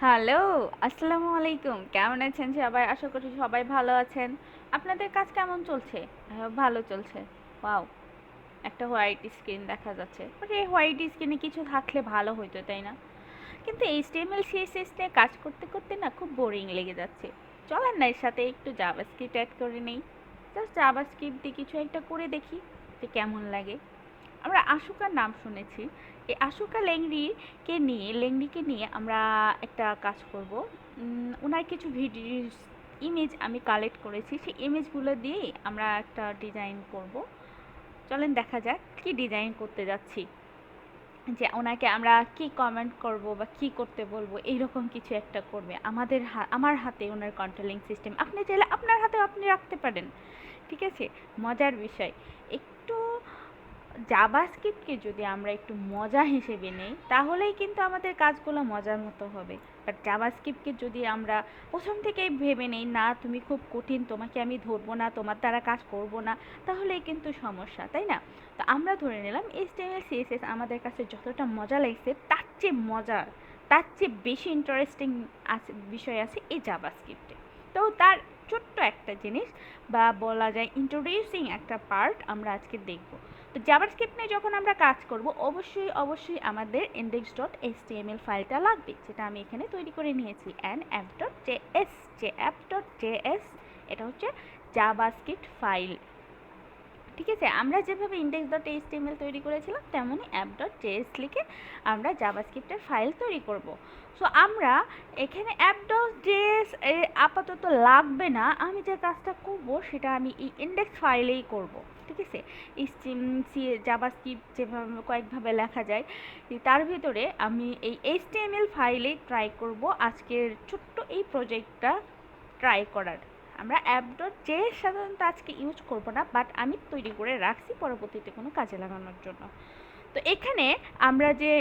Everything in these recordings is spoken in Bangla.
হ্যালো, আসসালামু আলাইকুম। কেমন আছেন সবাই? আশা করি সবাই ভালো আছেন। আপনাদের কাজ কেমন চলছে? ভালো চলছে। ওয়াও! একটা হোয়াইট স্ক্রিন দেখা যাচ্ছে। বাট এই হোয়াইট স্ক্রিনে কিছু থাকলে ভালো হইতো, তাই না? কিন্তু HTML CSS নিয়ে কাজ করতে করতে না খুব বোরিং লেগে যাচ্ছে। চলেন না এর সাথে একটু জাভাস্ক্রিপ্ট অ্যাড করে নেই। জাস্ট জাভাস্ক্রিপ্ট দিয়ে কিছু একটা করে দেখি যে কেমন লাগে। আমরা আশুকার নাম শুনেছি। এই আশুকা লেংড়িকে নিয়ে আমরা একটা কাজ করব। ওনার কিছু ভিডিওস ইমেজ আমি কালেক্ট করেছি, সেই ইমেজগুলো দিয়েই আমরা একটা ডিজাইন করব। চলেন দেখা যাক কি ডিজাইন করতে যাচ্ছি, যে ওনাকে আমরা কি কমেন্ট করব বা কি করতে বলবো, এইরকম কিছু একটা করবে। আমার হাতে ওনার কন্ট্রোলিং সিস্টেম, আপনি চাইলে আপনার হাতেও আপনি রাখতে পারেন। ঠিক আছে, মজার বিষয়। একটু জাভাস্ক্রিপ্টকে যদি আমরা একটু মজা হিসেবে নেই তাহলেই কিন্তু আমাদের কাজগুলো মজার মতো হবে। বাট জাভাস্ক্রিপ্টকে যদি আমরা প্রথম থেকেই ভেবে নেই না তুমি খুব কঠিন, তোমাকে আমি ধরবো না, তোমার দ্বারা কাজ করব না, তাহলেই কিন্তু সমস্যা, তাই না? তো আমরা ধরে নিলাম HTML CSS আমাদের কাছে যতটা মজা লাগছে তার চেয়ে বেশি ইন্টারেস্টিং বিষয় আছে এই জাভাস্ক্রিপ্টে। তো তার ছোট্ট একটা জিনিস বা বলা যায় ইন্ট্রোডিউসিং একটা পার্ট আমরা আজকে দেখব। তো জাভাস্ক্রিপ্ট নিয়ে যখন আমরা কাজ করব অবশ্যই আমাদের index.html ফাইলটা লাগবে, যেটা আমি এখানে তৈরি করে নিয়েছি app.js। যে app.js এটা হচ্ছে জাভাস্ক্রিপ্ট ফাইল। ঠিক আছে, আমরা যেভাবে index.html তৈরি করেছিলাম তেমনই app.js লিখে আমরা জাভাস্ক্রিপ্টের ফাইল তৈরি করব। সো আমরা এখানে app.js আপাতত লাগবে না। আমি যে কাজটা করব সেটা আমি এই ইন্ডেক্স ফাইলেই করব। ঠিক আছে, জাভাস্ক্রিপ্ট যেভাবে কয়েকভাবে লেখা যায় তার ভিতরে আমি এই HTML ফাইলেই ট্রাই করব আজকের ছোট্ট এই প্রজেক্টটা ট্রাই করার। আমরা app.js সাধারণত আজকে ইউজ করব না, বাট আমি তৈরি করে রাখছি পরবর্তীতে কোনো কাজে লাগানোর জন্য। তো এখানে আমরা যে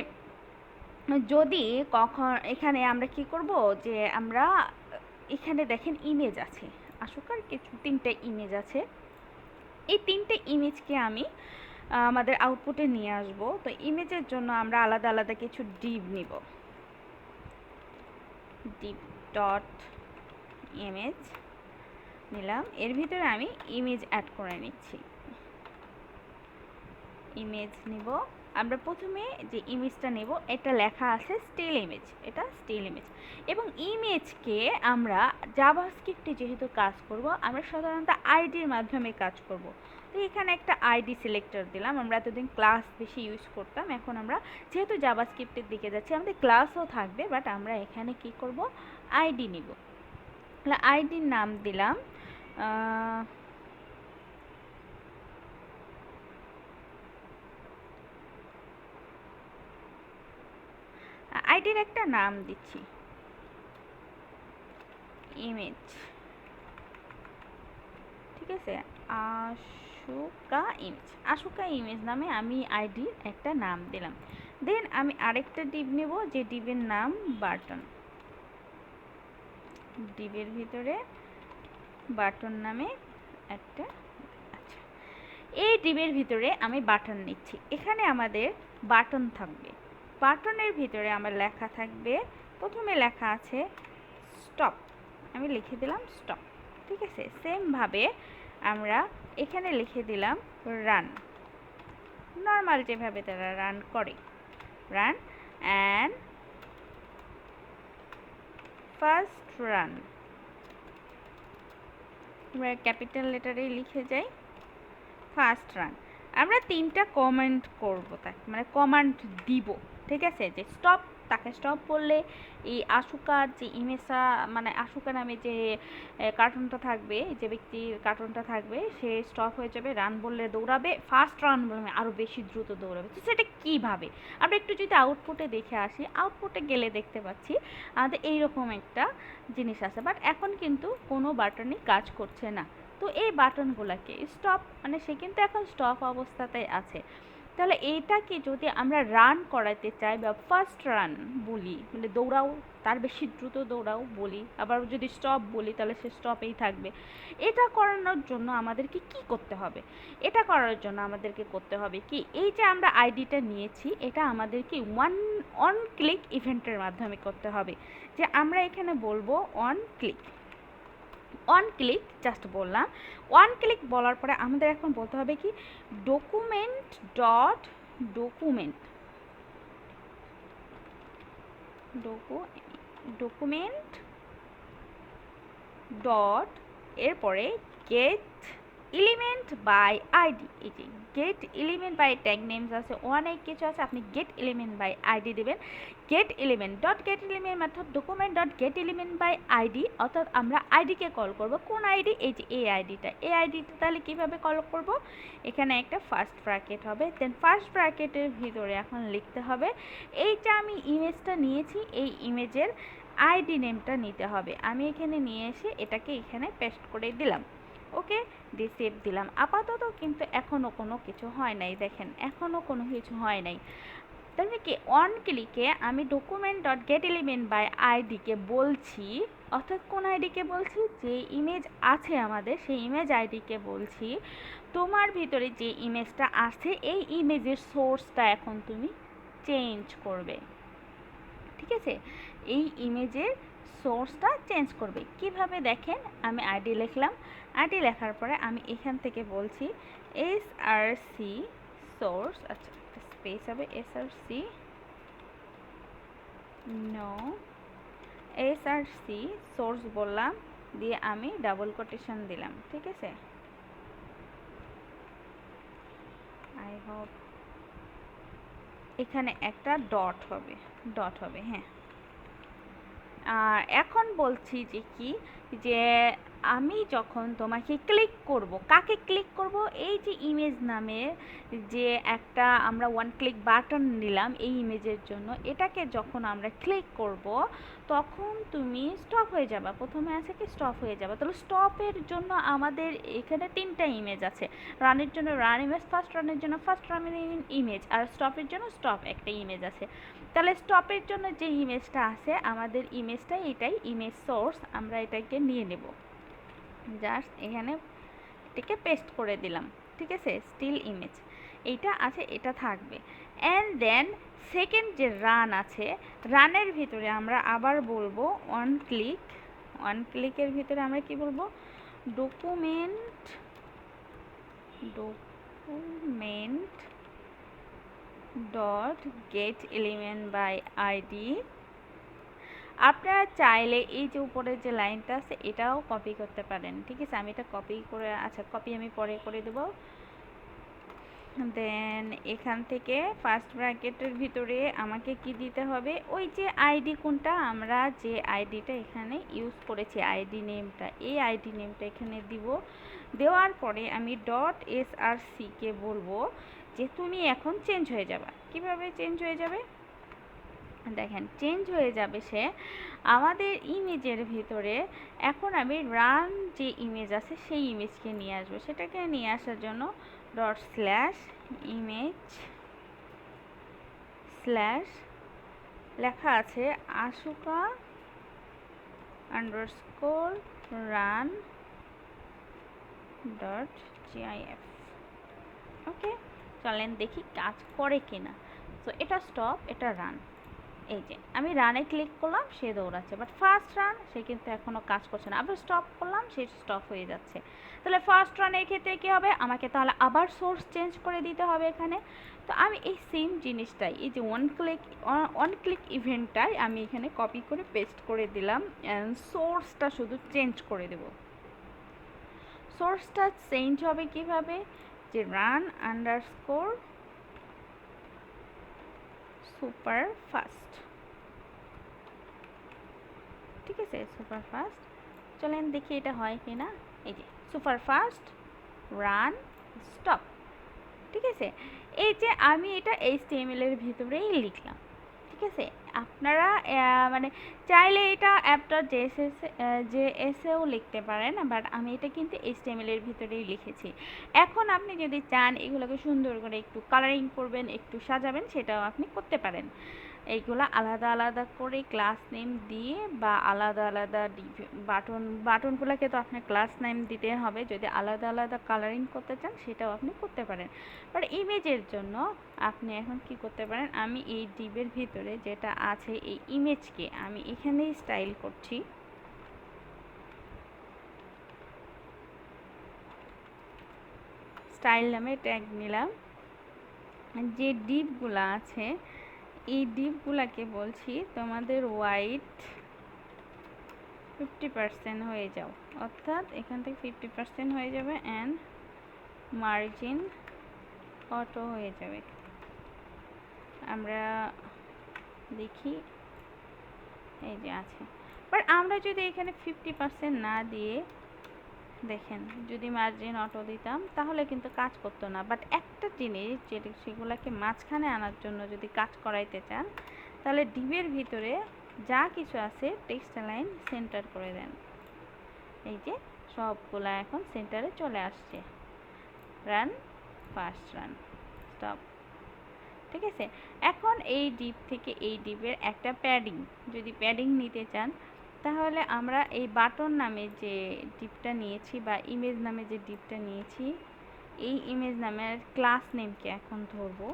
যদি কখন এখানে আমরা কি করব, যে আমরা এখানে দেখেন ইমেজ আছে, আশুকার কিছু 3টে ইমেজ আছে। এই 3টে ইমেজকে আমি আমাদের আউটপুটে নিয়ে আসব। তো ইমেজের জন্য আমরা আলাদা আলাদা কিছু ডিভ নিব। ডিভ ডট ইমেজ নিলাম, এর ভিতরে আমি ইমেজ অ্যাড করে নিচ্ছি। ইমেজ নিব, আমরা প্রথমে যে ইমেজটা নেব এটা লেখা আছে স্টিল ইমেজ, এটা স্টিল ইমেজ। এবং ইমেজকে আমরা জাভাস্ক্রিপ্টে যেহেতু কাজ করব আমরা সাধারণত আইডির মাধ্যমে কাজ করব। তো এখানে একটা আইডি সিলেক্টর দিলাম। আমরা এতদিন ক্লাস বেশি ইউজ করতাম, এখন আমরা যেহেতু জাভাস্ক্রিপ্টের দিকে যাচ্ছি আমাদের ক্লাসও থাকবে, বাট আমরা এখানে কি করব, আইডি নিব। আইডির নাম দিলাম আইডির একটা নাম দিচ্ছি ইমেজ। ঠিক আছে, আশুকা ইমেজ নামে আমি আইডির একটা নাম দিলাম। দেন আমি আরেকটা ডিভ নেব, যে ডিভের নাম বাটন। ডিভের ভিতরে বাটন নামে একটা, আচ্ছা, এই ডিভের ভিতরে আমি বাটন নিচ্ছি। এখানে আমাদের বাটন থাকবে। বাটনের ভিতরে আমার লেখা থাকবে, প্রথমে লেখা আছে স্টপ, আমি লিখে দিলাম স্টপ। ঠিক আছে, সেমভাবে আমরা এখানে লিখে দিলাম রান, নর্মাল যেভাবে তারা রান করে, রান অ্যান্ড ফার্স্ট রান। আমরা ক্যাপিটাল লেটারেই লিখে যাই ফার্স্ট রান। আমরা 3টা কমেন্ট করব, তাকে মানে কমান্ড দিব। ঠিক আছে, যে স্টপ, তাকে স্টপ বললে এই আশুকার যে ইমেজটা মানে আশুকা নামে যে কার্টুনটা থাকবে, যে ব্যক্তির কার্টুনটা থাকবে সে স্টপ হয়ে যাবে। রান বললে দৌড়াবে, ফার্স্ট রান বললে আরও বেশি দ্রুত দৌড়াবে। তো সেটা কীভাবে আমরা একটু যদি আউটপুটে দেখে আসি, আউটপুটে গেলে দেখতে পাচ্ছি আমাদের এইরকম একটা জিনিস আছে, বাট এখন কিন্তু কোনো বাটনই কাজ করছে না। তো এই বাটনগুলোকে স্টপ, মানে সে কিন্তু এখন স্টপ অবস্থাতে আছে। তাহলে এইটাকে যদি আমরা রান করাতে চাই বা ফার্স্ট রান বলি, মানে দৌড়াও, তার বেশি দ্রুত দৌড়াও বলি, আবার যদি স্টপ বলি তাহলে সে স্টপেই থাকবে। এটা করানোর জন্য আমাদেরকে কি করতে হবে? এটা করার জন্য আমাদেরকে করতে হবে কি, এই যে আমরা আইডিটা নিয়েছি এটা আমাদেরকে অন ক্লিক ইভেন্টের মাধ্যমে করতে হবে। যে আমরা এখানে বলবো on click, on click just বললাম। অন ক্লিক বলার পরে আমাদের এখন বলতে হবে কি, document dot document document dot এরপরে গেট এলিমেন্ট বাই আইডি। এই যে get element by tag names আছে, অনেক কিছু আছে, আপনি গেট এলিমেন্ট বাই আইডি দেবেন। Get element dot get element method document dot get element by ID, অর্থাৎ আমরা আইডিকে কল করব। কোন আইডি? এই যে এই আইডিটা। এই আইডিটা তাহলে কিভাবে কল করব? এখানে একটা ফার্স্ট ব্র্যাকেট হবে, দেন ফার্স্ট ব্র্যাকেটের ভিতরে এখন লিখতে হবে এই যে আমি ইমেজটা নিয়েছি এই ইমেজের আইডি নেমটা নিতে হবে। আমি এখানে নিয়ে এসে এটাকে এখানে পেস্ট করে দিলাম। ওকে, দিয়ে সেভ দিলাম। আপাতত কিন্তু এখনও কোনো কিছু হয় নাই, দেখেন এখনও কোনো কিছু হয় নাই। তাহলে কি অন ক্লিকে আমি document dot get element by আইডিকে বলছি, অর্থাৎ কোন আইডিকে বলছি? যে ইমেজ আছে আমাদের সেই ইমেজ আইডিকে বলছি তোমার ভিতরে যে ইমেজটা আছে এই ইমেজের সোর্সটা এখন তুমি চেঞ্জ করবে। ঠিক আছে, এই ইমেজের সোর্সটা চেঞ্জ করবে কিভাবে? দেখেন আমি আইডি লিখলাম, আইডি লেখার পরে আমি এখান থেকে বলছি এসআরসি সোর্স, আচ্ছা একটা স্পেস হবে, এসআরসি নো এসআরসি সোর্স বললাম, দিয়ে আমি ডাবল কোটেশন দিলাম। ঠিক আছে, আই হোপ এখানে একটা ডট হবে, হ্যাঁ। আর এখন বলছি যে কি, যে আমি যখন তোমাকে ক্লিক করব, কাকে ক্লিক করব? এই যে ইমেজ নামে যে একটা আমরা ওয়ান ক্লিক বাটন নিলাম এই ইমেজের জন্য, এটাকে যখন আমরা ক্লিক করব তখন তুমি স্টপ হয়ে যাবে। প্রথমে আছে কি স্টপ হয়ে যাবে। তাহলে স্টপের জন্য আমাদের এখানে তিনটা ইমেজ আছে, রানের জন্য রান ইমেজ, ফার্স্ট রানের জন্য ফার্স্ট রানের ইমেজ, আর স্টপের জন্য স্টপ একটা ইমেজ আছে। তাহলে স্টপের জন্য যে ইমেজটা আছে আমাদের ইমেজটা এটাই ইমেজ সোর্স, আমরা এটাকে নিয়ে নেব, জাস্ট এখানে এটাকে পেস্ট করে দিলাম। ঠিক আছে, স্টিল ইমেজ এইটা আছে, এটা থাকবে। অ্যান্ড দেন সেকেন্ড যে রান আছে, রানের ভিতরে আমরা আবার বলবো অন ক্লিক, অন ক্লিকের ভিতরে আমরা কি বলবো? Document dot get element by ID. আপনারা চাইলে এই যে উপরের যে লাইনটা আছে এটাও কপি করতে পারেন। ঠিক আছে, আমি এটা কপি করে, আচ্ছা কপি আমি পরে করে দেব। দেন এখান থেকে ফার্স্ট ব্র্যাকেটের ভিতরে আমাকে কি দিতে হবে? ওই যে আইডি কোনটা, আমরা যে আইডিটা এখানে ইউজ করেছি আইডি নেমটা, এই আইডি নেমটা এখানে দিব। দেওয়ার পরে আমি ডট এসআরসি কে বলবো যে তুমি এখন চেঞ্জ হয়ে যাবে। কিভাবে চেঞ্জ হয়ে যাবে? দেখেন চেঞ্জ হয়ে যাবে সে আমাদের ইমেজের ভিতরে। এখন আমি রান যে ইমেজ আছে সেই ইমেজকে নিয়ে আসবো। সেটাকে নিয়ে আসার জন্য ডট স্ল্যাশ ইমেজ স্ল্যাশ লেখা আছে ASUKA _run .gif। ওকে, চলেন দেখি কাজ করে কিনা। তো এটা স্টপ, এটা রান। এই যে আমি রানে ক্লিক করলাম, সে দৌড়াচ্ছে, বাট ফার্স্ট রান সে কিন্তু এখনও কাজ করছে না। আবার স্টপ করলাম, সে স্টপ হয়ে যাচ্ছে। তাহলে ফার্স্ট রানের ক্ষেত্রে কী হবে? আমাকে তাহলে আবার সোর্স চেঞ্জ করে দিতে হবে এখানে। তো আমি এই সেম জিনিসটাই, এই যে ওয়ান ক্লিক ইভেন্টটাই আমি এখানে কপি করে পেস্ট করে দিলাম, সোর্সটা শুধু চেঞ্জ করে দেব। সোর্সটা চেঞ্জ হবে কিভাবে? যে রান আন্ডারস্কোর সুপার ফাস্ট। ঠিক আছে, সুপার ফাস্ট। চলেন দেখি এটা হয় কি না। এই যে সুপার ফাস্ট রান স্টপ। ঠিক আছে, এই যে আমি এটা HTML এর ভিতরেই লিখলাম। ঠিক আছে, আপনারা মানে চাইলে এটা JS এও লিখতে পারেন, বাট আমি এটা কিন্তু HTML এর ভিতরেই লিখেছি। এখন আপনি যদি চান এগুলোকে সুন্দর করে একটু কালারিং করবেন, একটু সাজাবেন, সেটাও আপনি করতে পারেন। এইগুলো আলাদা আলাদা করে ক্লাস নেম দিয়ে বা আলাদা আলাদা বাটনগুলোকে তো আপনার ক্লাস নেম দিতে হবে। যদি আলাদা আলাদা কালারিং করতে চান সেটাও আপনি করতে পারেন। বাট ইমেজের জন্য আপনি এখন কি করতে পারেন, আমি এই ডিবের ভিতরে যেটা আছে এই ইমেজকে আমি এখানেই স্টাইল করছি। স্টাইল নামে ট্যাগ নিলাম। যে ডিপগুলো আছে এই ডিপগুলাকে বলছি তোমাদের হোয়াইট 50% হয়ে যাও, অর্থাৎ এখান থেকে 50% হয়ে যাবে অ্যান্ড মার্জিন অটো হয়ে যাবে। আমরা দেখি এই যে আছে, বাট আমরা যদি এখানে 50% না দিয়ে দেখেন যদি মার্জিন অটো দিতাম তাহলে কিন্তু কাজ করতো না। বাট একটা জিনিস যেটা সেগুলোকে মাঝখানে আনার জন্য যদি কাজ করাইতে চান তাহলে ডিবের ভিতরে যা কিছু আছে টেক্সট লাইন সেন্টার করে দেন। এই যে সবগুলা এখন সেন্টারে চলে আসছে। Run, first run, stop. ঠিক আছে, এখন এই ডিপ থেকে এই ডিপের একটা প্যাডিং, যদি প্যাডিং নিতে চান তাহলে আমরা এই বাটন নামে যে ডিপটা নিয়েছি বা ইমেজ নামে যে ডিপটা নিয়েছি এই ইমেজ নামের ক্লাস নেমকে এখন ধরবো।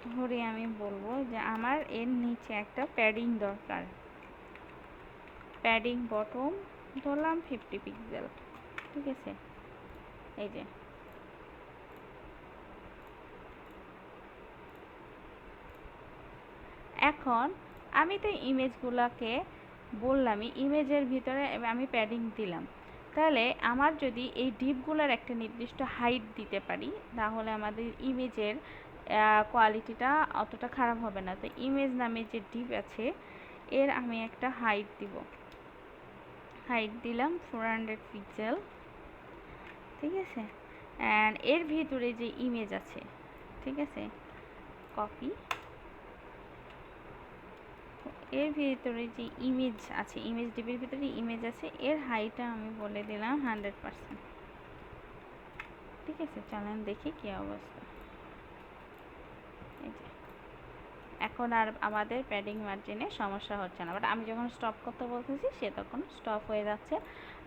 ধরে আমি বলবো যে আমার এর নিচে একটা প্যাডিং দরকার। প্যাডিং বটম ধরলাম 50 পিক্সেল। ঠিক আছে, এই যে এখন আমি তো ইমেজগুলোকে বললামই ইমেজের ভিতরে আমি প্যাডিং দিলাম। তাহলে আমার যদি এই ডিপগুলোর একটা নির্দিষ্ট হাইট দিতে পারি তাহলে আমাদের ইমেজের কোয়ালিটিটা অতটা খারাপ হবে না। তো ইমেজ নামে যে ডিপ আছে এর আমি একটা হাইট দিব, হাইট দিলাম 400 পিক্সেল। ঠিক আছে, অ্যান্ড এর ভিতরে যে ইমেজ আছে, ঠিক আছে, কপি, এর ভিতরে যে ইমেজ আছে ইমেজ ডিপের ভিতরে ইমেজ আছে এর হাইটটা আমি বলে দিলাম 100%। ঠিক আছে, চলেন দেখি কি অবস্থা। এই যে এখন আর আমাদের প্যাডিং মার্জিনে সমস্যা হচ্ছে না। বাট আমি যখন স্টপ করতে বলতেছি সে তখন স্টপ হয়ে যাচ্ছে।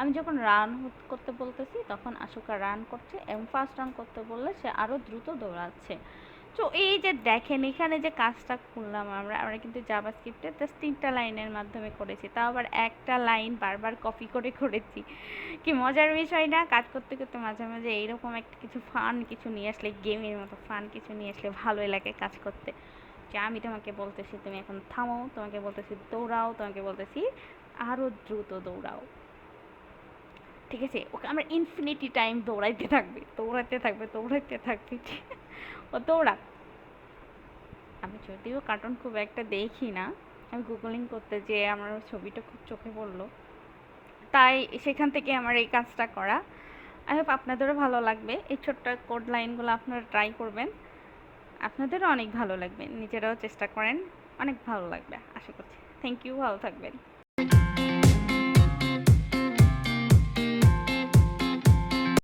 আমি যখন রান করতে বলতেছি তখন ASUKA রান করছে, এবং ফার্স্ট রান করতে বললে সে আরও দ্রুত দৌড়াচ্ছে। তো এই যে দেখেন এখানে যে কাজটা করলাম আমরা কিন্তু জাভাস্ক্রিপ্টে জাস্ট 3টা লাইনের মাধ্যমে করেছি, তাও আবার একটা লাইন বারবার কপি করে করেছি। কি মজার বিষয় না? কাজ করতে করতে মাঝে মাঝে এইরকম একটা কিছু ফান কিছু নিয়ে আসলে, গেমের মতো ফান কিছু নিয়ে আসলে ভালোই লাগে কাজ করতে। যে আমি তোমাকে বলতেছি তুমি এখন থামো, তোমাকে বলতেছি দৌড়াও, তোমাকে বলতেছি আরও দ্রুত দৌড়াও। ঠিক আছে, ওকে আমরা ইনফিনিটি টাইম দৌড়াইতে থাকবে দৌড়াইতে থাকবে দৌড়াইতে থাকবে। ও দৌড়া। আমি যদিও কার্টুন খুব একটা দেখি না, আমি গুগলিং করতে যেয়ে আমার ছবিটা খুব চোখে পড়লো, তাই সেখান থেকে আমার এই কাজটা করা। আই হোপ আপনাদেরও ভালো লাগবে। এই ছোট্ট কোড লাইনগুলো আপনারা ট্রাই করবেন, আপনাদেরও অনেক ভালো লাগবে। নিজেরাও চেষ্টা করেন, অনেক ভালো লাগবে আশা করছি। থ্যাংক ইউ, ভালো থাকবেন।